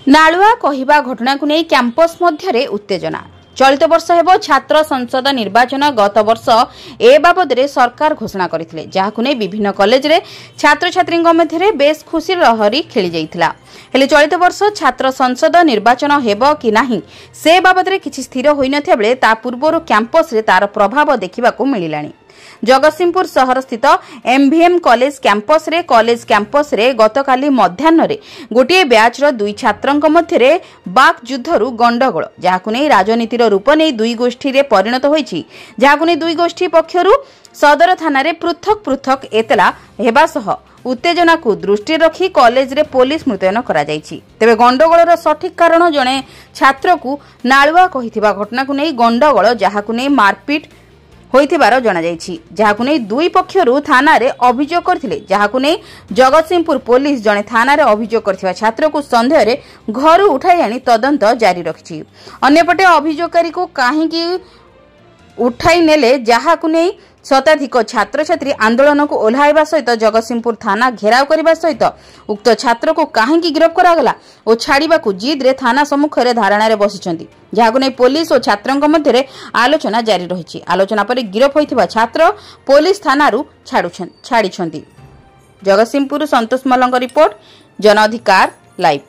नालुआ कहवा घटना को नहीं कैंपस मध्य उत्तेजना। चलित वर्ष हेबो छात्र संसद निर्वाचन। गत वर्ष ए बाबद सरकार घोषणा करथिले, जाहाकु नै विभिन्न कॉलेज रे छात्र छात्री मध्य बेस खुशी लहरी खेली जाइथिला। हेले चलित वर्ष छात्र संसद निर्वाचन हेबो कि नाही से बाबद रे किछि स्थिर होई नथिया बेले ता पूर्वरु कैंपस रे तार प्रभाव देखिबाकू मिलिलानी। जगतसिंहपुर सहर स्थित एमवीएम कॉलेज कैंपस रे गतकाली मध्याह्न रे गोटे बैच रो दुई छात्रंक मध्य बाक युद्धरु गंडगोल, जाहाकु नै राजनीतिर रूप नै दुई गोष्ठी रे परिणत होईछि। जाहाकु नै दुई गोष्ठी पक्षरु सदर थाना रे पृथक पृथक एतला हेबा सह उत्तेजना को दृष्टि रखी कॉलेज रे पुलिस मुतयन करा जायछि। तेबे गंडगोलर सठिक कारण जणे छात्र को नालुआ कहिथिबा घटना को नै गंडगोल, जाहाकु नै मारपीट होइथिबार जणा जायछि, जाहाकु नै दुई पक्षरु थाना रे अभियोग करथिले। जाहाकु नै जगतसिंहपुर पुलिस जणे थाना रे अभियोग करथिबा छात्र को संदेह रे घरु उठाई आनी तदंत जारी रखिछि। अन्यपटे अभियोगकारी को काहेकि उठाई नेले, जाहाकु नै शताधिक छात्र छात्री आंदोलन को ओह्लाइबा सहित जगतसिंहपुर थाना घेराव करने सहित उक्त छात्र को काहेकि गिरफ्त करागला और छाड़िबा को जिद रे थाना सम्मुख रे धारणा रे बसिछंती। जाहाकु नै पुलिस और छात्रंक मध्य आलोचना जारी रहिछि। आलोचना पर गिरफ्त होइथिबा छात्र पुलिस थानारू छाड़िछंती। जगतसिंहपुर संतोष मल्लଙ୍କ रिपोर्ट, जन अधिकार लाइव।